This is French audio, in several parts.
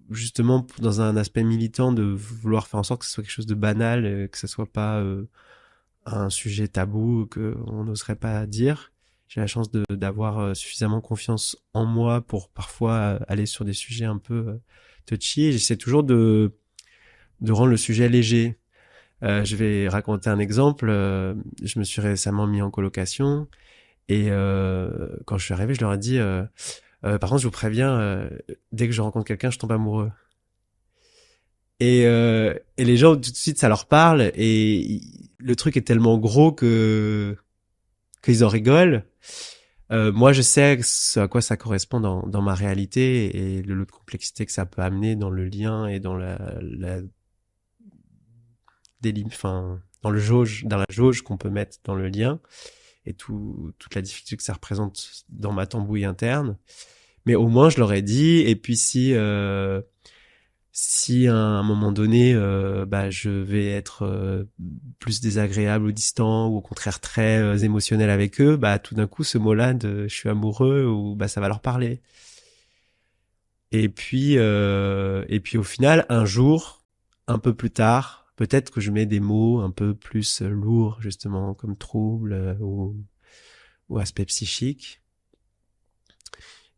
justement dans un aspect militant de vouloir faire en sorte que ce soit quelque chose de banal, que ce soit pas un sujet tabou que on n'oserait pas dire. J'ai la chance d'avoir suffisamment confiance en moi pour parfois aller sur des sujets un peu touchy. Et j'essaie toujours de rendre le sujet léger. Je vais raconter un exemple. Je me suis récemment mis en colocation et quand je suis arrivé, je leur ai dit par contre, je vous préviens, dès que je rencontre quelqu'un, je tombe amoureux. Et les gens, tout de suite, ça leur parle. Et le truc est tellement gros que qu'ils en rigolent. Moi, je sais ce à quoi ça correspond dans ma réalité et le lot de complexité que ça peut amener dans le lien et dans la enfin, dans la jauge qu'on peut mettre dans le lien et toute la difficulté que ça représente dans ma tambouille interne. Mais au moins, je leur ai dit. Et puis, si à un moment donné, bah, je vais être plus désagréable ou distant ou au contraire très émotionnel avec eux, bah, tout d'un coup, ce mot-là de je suis amoureux ou bah, ça va leur parler. Et puis au final, un jour, un peu plus tard, peut-être que je mets des mots un peu plus lourds, justement, comme trouble ou aspect psychique,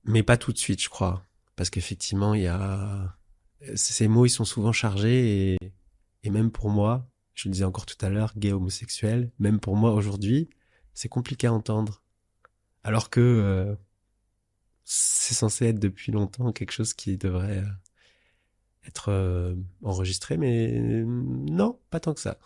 mais pas tout de suite, je crois, parce qu'effectivement, il y a ces mots, ils sont souvent chargés et même pour moi, je le disais encore tout à l'heure, gay homosexuel, même pour moi aujourd'hui, c'est compliqué à entendre. Alors que c'est censé être depuis longtemps quelque chose qui devrait être enregistré, mais non, pas tant que ça.